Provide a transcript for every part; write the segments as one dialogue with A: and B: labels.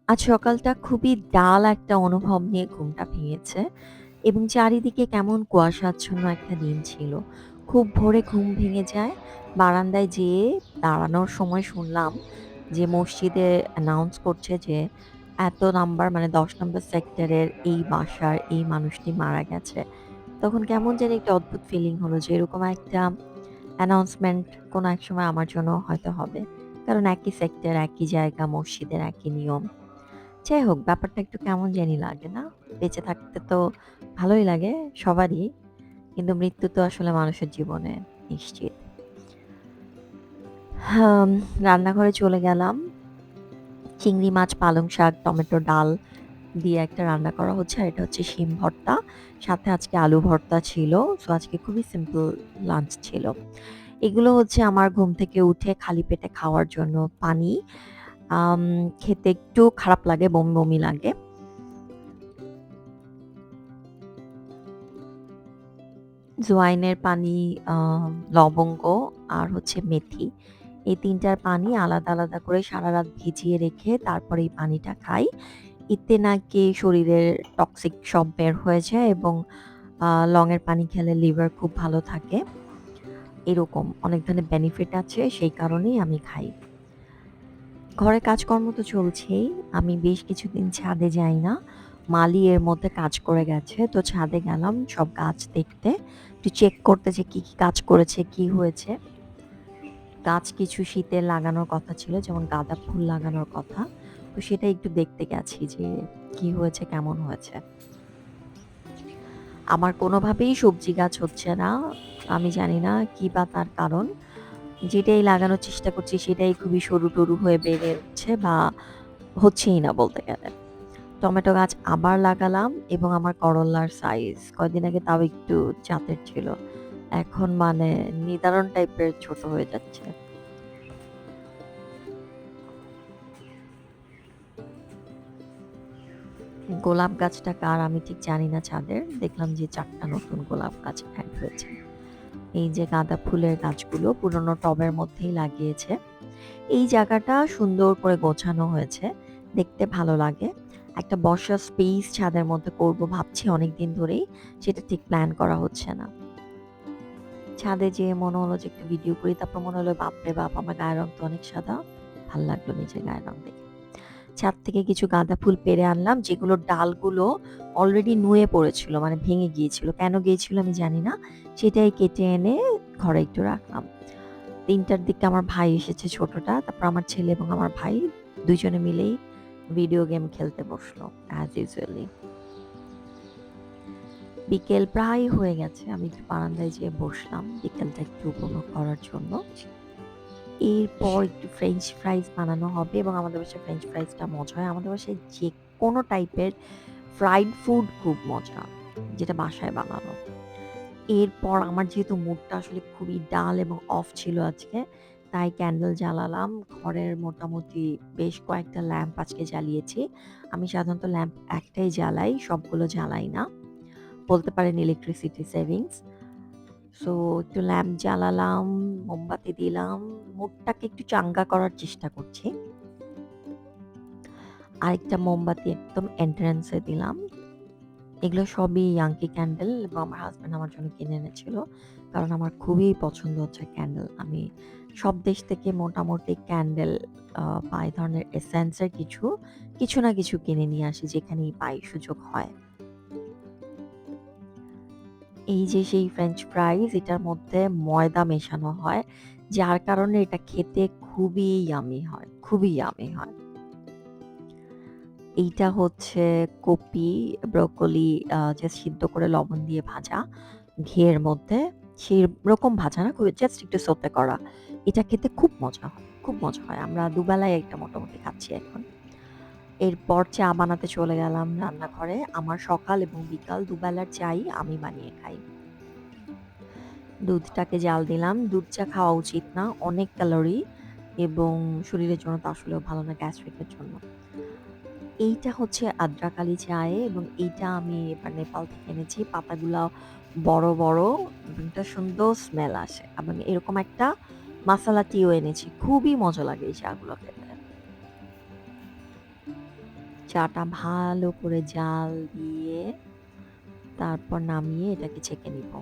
A: আজ সকালটা খুবই ডাল একটা অনুভব নিয়ে ঘুমটা ভেঙেছে এবং চারিদিকে কেমন কুয়াশাচ্ছন্ন একটা দিন ছিল। খুব ভোরে ঘুম ভেঙে যায়। বারান্দায় যেয়ে দাঁড়ানোর সময় শুনলাম যে মসজিদে অ্যানাউন্স করছে যে এত নাম্বার মানে ১০ নাম্বার সেক্টরের এই বাসার এই মানুষটি মারা গেছে। তখন কেমন জানি একটা অদ্ভুত ফিলিং হলো যে এরকম একটা অ্যানাউন্সমেন্ট কোনো এক সময় আমার জন্য হয়তো হবে। কারণ একই সেক্টর, একই জায়গা, মসজিদের একই নিয়ম। যাই হোক ব্যাপারটা একটু কেমন জানি লাগে না? বেঁচে থাকতে তো ভালোই লাগে সবারই। কিন্তু মৃত্যু তো আসলে মানুষের জীবনে নিশ্চিত। হাম রান্নাঘরে চলে গেলাম। চিংড়ি মাছ, পালং শাক, টমেটো, ডাল দিয়ে একটা রান্না করা হচ্ছে। আর এটা হচ্ছে শিম ভর্তা। সাথে আজকে আলু ভর্তা ছিল। সো আজকে খুবই সিম্পল লাঞ্চ ছিল। এগুলো হচ্ছে আমার ঘুম থেকে উঠে খালি পেটে খাওয়ার জন্য পানি। আম খেতে একটু খারাপ লাগে, বমি, বমি লাগে। জোয়াইনের পানি, আ লবঙ্গ আর হচ্ছে মেথি। এই ৩ টার পানি আলাদা, আলাদা করে সারারাত ভিজিয়ে রেখে তারপরে এই পানিটা খাই। এতে নাকি শরীরের টক্সিক সব বের হয়ে যায় এবং লং এর পানি খেলে লিভার খুব ভালো থাকে। এরকম অনেক ধরনের বেনিফিট আছে সেই কারণেই আমি খাই। ঘরে কাজকর্ম তো চলছেই। আমি বেশ কিছুদিন ছাদে যাই না। মালি এর মধ্যে কাজ করে গেছে। তো ছাদে গেলাম সব গাছ দেখতে। একটু চেক করতে যে কি, কি কাজ করেছে, কি হয়েছে। গাছ কিছু শীতে লাগানোর কথা ছিল যেমন গাঁদা ফুল লাগানোর কথা। তো সেটা একটু দেখতে গেছি যে কি হয়েছে, কেমন হয়েছে। আমার কোনোভাবেই সবজি গাছ হচ্ছে না। আমি জানি না কি বা তার কারণ। যেটাই লাগানোর চেষ্টা করছি সেটাই খুবই সরু-টরু হয়ে বেড়ে উঠছে বা হচ্ছেই না বলতে গেলে। টমেটো গাছ আবার লাগালাম এবং আমার করল্লার সাইজ কয়দিন আগে তাও একটু জাতের ছিল। এখন মানে নিদারুণ টাইপের ছোট হয়ে যাচ্ছে। গোলাপ গাছটা কার আমি ঠিক জানি না ছাদের। দেখলাম যে ৪ টা নতুন গোলাপ গাছ এড হয়েছে। এই যে গাঁদা ফুলের গাছগুলো পুরনো টবের মধ্যেই লাগিয়েছে। এই জায়গাটা সুন্দর করে গোছানো হয়েছে। দেখতে ভালো লাগে। একটা বসার স্পেস ছাদের মধ্যে করব ভাবছি অনেকদিন ধরেই। সেটা ঠিক প্ল্যান করা হচ্ছে না। ছাদে যেয়ে মনে হলো যে একটু ভিডিও করি। তারপর মনে হলো বাপরে বাপ! আমার গায়ের রং তো অনেক সাদা। ভাল লাগলো নিজের গায়ের রং দেখে। ছাদ থেকে কিছু গাঁদা ফুল পেড়ে আনলাম যেগুলোর ডালগুলো অলরেডি নুয়ে পড়েছিল মানে ভেঙে গিয়েছিল। কেন গিয়েছিল আমি জানি না। সেটাই কেটে এনে ঘরে একটু রাখলাম। ৩টার দিকে আমার ভাই এসেছে ছোটটা। তারপর আমার ছেলে এবং আমার ভাই ২ জনে মিলেই ভিডিও গেম খেলতে বসলো অ্যাজ ইউজুয়ালি। বিকেল প্রায় হয়ে গেছে। আমি একটু বারান্দায় যেয়ে বসলাম বিকেলটা একটু উপভোগ করার জন্য। এরপর একটু ফ্রেঞ্চ ফ্রাইজ বানানো হবে এবং আমাদের বাসায় ফ্রেঞ্চ ফ্রাইজটা মজা হয়। আমাদের বাসায় যেকোনো টাইপের ফ্রাইড ফুড খুব মজা, যেটা বাসায় বানানো। এরপর আমার যেহেতু মুডটা আসলে খুবই ডাল এবং অফ ছিল আজকে, তাই ক্যান্ডেল জ্বালালাম। ঘরের মোটামুটি বেশ কয়েকটা ল্যাম্প আজকে জ্বালিয়েছি। আমি সাধারণত ল্যাম্প একটাই জ্বালাই, সবগুলো জ্বালাই না। বলতে পারেন ইলেকট্রিসিটি সেভিংস। সো একটু ল্যাম্প জ্বালালাম, মোমবাতি দিলাম। মুডটাকে একটু চাঙ্গা করার চেষ্টা করছি। আরেকটা মোমবাতি একদম এন্ট্রান্স এ দিলাম। এগুলো সবই ইয়াংকি ক্যান্ডেল এবং আমার হাসব্যান্ড আমার জন্য কিনে এনেছিল। কারণ আমার খুবই পছন্দ হচ্ছে ক্যান্ডেল। আমি সব দেশ থেকে মোটামুটি ক্যান্ডেল বা এই ধরনের এসেন্স এর কিছু না কিছু কিনে নিয়ে আসি যেখানেই পাই সুযোগ হয়। এই যে সেই ফ্রেঞ্চ ফ্রাইজ এটার মধ্যে ময়দা মেশানো হয়। যার কারণে এটা খেতে খুবই ইয়াম্মি হয়, খুবই ইয়াম্মি হয়। এইটা হচ্ছে কপি, ব্রোকলি জাস্ট সিদ্ধ করে লবণ দিয়ে ভাজা, ঘিয়ের মধ্যে। সেরকম ভাজা না, খুবই জাস্ট একটু সতে করা। এটা খেতে খুব মজা হয়, খুব মজা হয়। আমরা দুবেলায় এটা মোটামুটি খাচ্ছি এখন। এরপর চা বানাতে চলে গেলাম রান্নাঘরে। আমার সকাল এবং বিকাল দুবেলার চাই আমি বানিয়ে খাই। দুধটাকে জাল দিলাম। দুধ চা খাওয়া উচিত না। অনেক ক্যালোরি এবং শরীরের জন্য তো আসলেও ভালো না, গ্যাস্ট্রিক এর জন্য। এইটা হচ্ছে আদ্রাকালি চায় এবং এইটা আমি এবার নেপাল থেকে এনেছি। পাতাগুলা বড়, বড় এবং একটা সুন্দর স্মেল আসে এবং এরকম একটা মাসালা টিও এনেছি। খুবই মজা লাগে এই চাগুলো খেতে। চাটা ভালো করে জাল দিয়ে তারপর নামিয়ে এটাকে ছেঁকে নিব।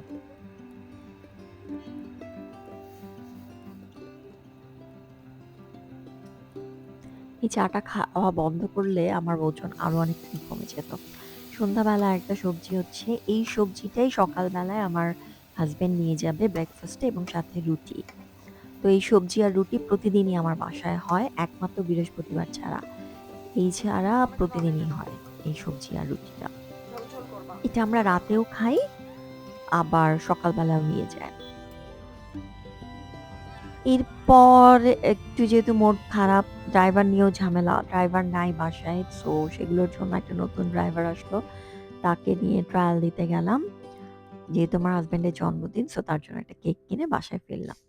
A: এই চাটা খাওয়া বন্ধ করলে আমার ওজন আরো অনেকখানি কমে যেত। সন্ধ্যাবেলা একটা সবজি হচ্ছে, এই সবজিটাই সকালবেলায় আমার হাসব্যান্ড নিয়ে যাবে ব্রেকফাস্টে এবং সাথে রুটি। তো এই সবজি আর রুটি প্রতিদিনই আমার বাসায় হয়, একমাত্র বৃহস্পতিবার ছাড়া। এই ছাড়া প্রতিদিনই হয় এই সবজি আর রুটিটা। এটা আমরা রাতেও খাই, আবার সকালবেলাও নিয়ে যাই। এরপর একটু যেহেতু মুড খারাপ, ড্রাইভার নিয়েও ঝামেলা। ড্রাইভার নাই বাসায়। সো সেগুলোর জন্য একটা নতুন ড্রাইভার আসলো। তাকে নিয়ে ট্রায়াল দিতে গেলাম। যেহেতু আমার হাসব্যান্ডের জন্মদিন, সো তার জন্য একটা কেক কিনে বাসায় ফিরলাম।